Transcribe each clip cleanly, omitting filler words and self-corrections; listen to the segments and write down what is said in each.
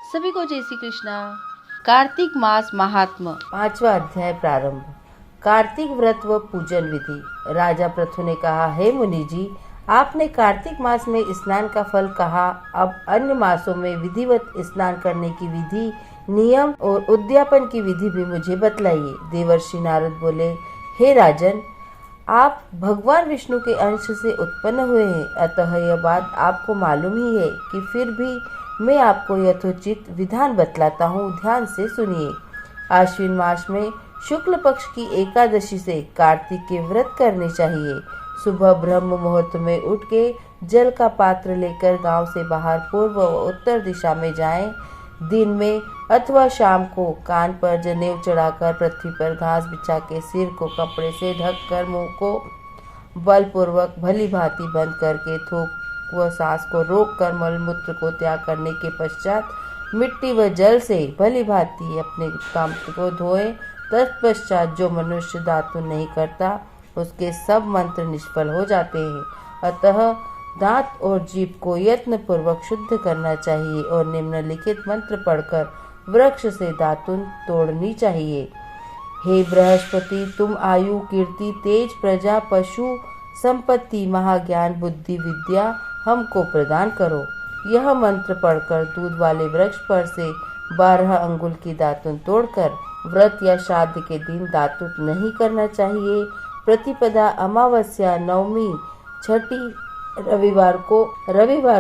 सभी को जय श्री कृष्णा। कार्तिक मास महात्म। 5वां अध्याय प्रारंभ। कार्तिक व्रत व पूजन विधि। राजा पृथु ने कहा, हे मुनि जी, आपने कार्तिक मास में स्नान का फल कहा, अब अन्य मासों में विधिवत स्नान करने की विधि, नियम और उद्यापन की विधि भी मुझे बतलाइए। देवर्षि नारद बोले, हे राजन, आप भगवान विष्णु के अंश से उत्पन्न हुए हैं, अतः यह बात आपको मालूम ही है कि फिर भी मैं आपको यथोचित विधान बतलाता हूँ, ध्यान से सुनिए। आश्विन मास में शुक्ल पक्ष की एकादशी से कार्तिक के व्रत करने चाहिए। सुबह ब्रह्म मुहूर्त में उठ के जल का पात्र लेकर गांव से बाहर पूर्व व उत्तर दिशा में जाएं। दिन में अथवा शाम को कान पर जनेऊ चढ़ाकर पृथ्वी पर घास बिछा के सिर को कपड़े से ढककर मुंह को बलपूर्वक भली भांति बंद करके थूक व सांस को रोककर मलमूत्र को त्याग करने के पश्चात मिट्टी व जल से भली भांति अपने काम को धोए। तत्पश्चात जो मनुष्य दातुन नहीं करता उसके सब मंत्र निष्फल हो जाते हैं। अतः दांत और जीभ को यत्न पूर्वक शुद्ध करना चाहिए और निम्नलिखित मंत्र पढ़कर वृक्ष से दातुन तोड़नी चाहिए। हे बृहस्पति, तुम आयु, कीर्ति, तेज, प्रजा, पशु, संपत्ति, महाज्ञान, बुद्धि, विद्या हमको प्रदान करो। यह मंत्र पढ़कर दूध वाले वृक्ष पर से 12 अंगुल की दातुन तोड़कर व्रत या श्राद्ध के दिन दातुन नहीं करना चाहिए। प्रतिपदा, अमावस्या, नवमी, छठी, रविवार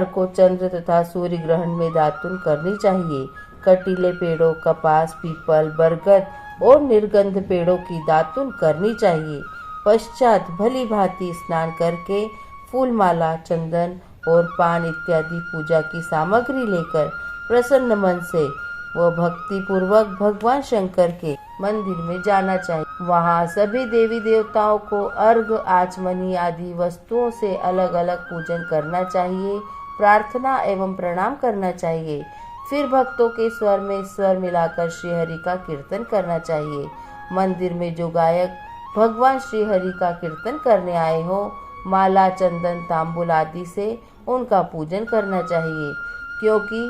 को चंद्र तथा सूर्य ग्रहण में दातुन करनी चाहिए। कटीले पेड़ों, कपास, पीपल, बरगद और निर्गंध पेड़ों की दातुन करनी चाहिए। पश्चात भली भांति स्नान करके फूलमाला, चंदन और पान इत्यादि पूजा की सामग्री लेकर प्रसन्न मन से व भक्ति पूर्वक भगवान शंकर के मंदिर में जाना चाहिए। वहाँ सभी देवी देवताओं को अर्घ, आचमनी आदि वस्तुओं से अलग अलग पूजन करना चाहिए। प्रार्थना एवं प्रणाम करना चाहिए। फिर भक्तों के स्वर में स्वर मिलाकर श्री हरि का कीर्तन करना चाहिए। मंदिर में जो गायक भगवान श्री हरि का कीर्तन करने आए हो, माला, चंदन, तांबुल आदि से उनका पूजन करना चाहिए, क्योंकि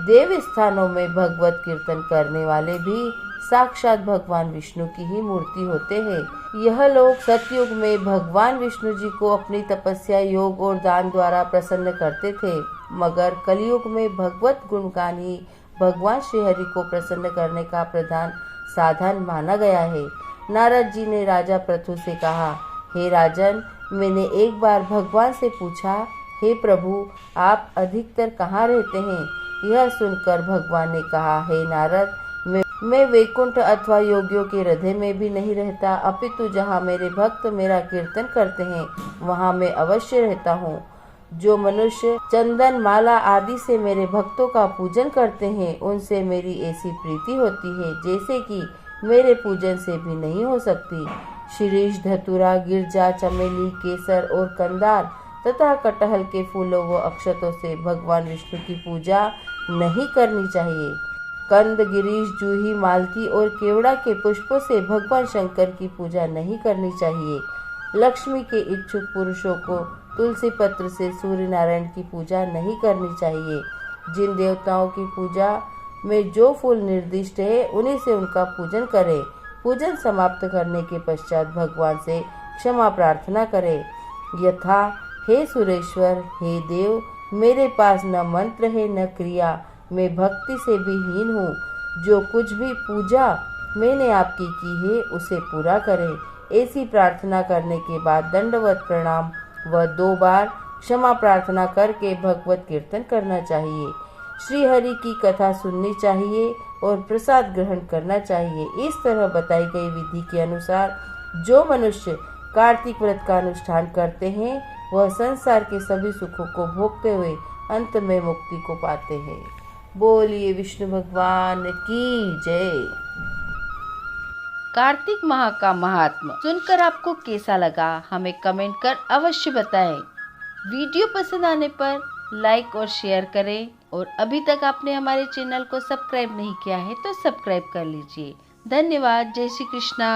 देव स्थानों में भगवत कीर्तन करने वाले भी साक्षात भगवान विष्णु की ही मूर्ति होते हैं। यह लोग सतयुग में भगवान विष्णु जी को अपनी तपस्या, योग और दान द्वारा प्रसन्न करते थे, मगर कलयुग में भगवत गुणगान ही भगवान श्री हरि को प्रसन्न करने का प्रधान साधन माना गया है। नारद जी ने राजा पृथु से कहा, हे राजन, मैंने एक बार भगवान से पूछा, हे प्रभु, आप अधिकतर कहाँ रहते हैं? यह सुनकर भगवान ने कहा, हे नारद, मैं वैकुंठ अथवा योगियों के हृदय में भी नहीं रहता, अपितु जहाँ मेरे भक्त मेरा कीर्तन करते हैं वहाँ मैं अवश्य रहता हूँ। जो मनुष्य चंदन, माला आदि से मेरे भक्तों का पूजन करते हैं, उनसे मेरी ऐसी प्रीति होती है जैसे कि मेरे पूजन से भी नहीं हो सकती। शिरीष, धतूरा, गिरजा, चमेली, केसर और कंदार तथा कटहल के फूलों व अक्षतों से भगवान विष्णु की पूजा नहीं करनी चाहिए। कंद, गिरीश, जूही, मालती और केवड़ा के पुष्पों से भगवान शंकर की पूजा नहीं करनी चाहिए। लक्ष्मी के इच्छुक पुरुषों को तुलसी पत्र से सूर्य नारायण की पूजा नहीं करनी चाहिए। जिन देवताओं की पूजा में जो फूल निर्दिष्ट है, उन्हीं से उनका पूजन करें। पूजन समाप्त करने के पश्चात भगवान से क्षमा प्रार्थना करें, यथा, हे सुरेश्वर, हे देव, मेरे पास न मंत्र है न क्रिया, मैं भक्ति से भी हीन हूँ। जो कुछ भी पूजा मैंने आपकी की है उसे पूरा करें। ऐसी प्रार्थना करने के बाद दंडवत प्रणाम व 2 बार क्षमा प्रार्थना करके भगवत कीर्तन करना चाहिए। श्री हरि की कथा सुननी चाहिए और प्रसाद ग्रहण करना चाहिए। इस तरह बताई गई विधि के अनुसार जो मनुष्य कार्तिक व्रत का अनुष्ठान करते हैं, वह संसार के सभी सुखों को भोगते हुए अंत में मुक्ति को पाते हैं। बोलिए विष्णु भगवान की जय। कार्तिक माह का महात्मा सुनकर आपको कैसा लगा, हमें कमेंट कर अवश्य बताएं। वीडियो पसंद आने पर लाइक और शेयर करें और अभी तक आपने हमारे चैनल को सब्सक्राइब नहीं किया है तो सब्सक्राइब कर लीजिए। धन्यवाद। जय श्री कृष्णा।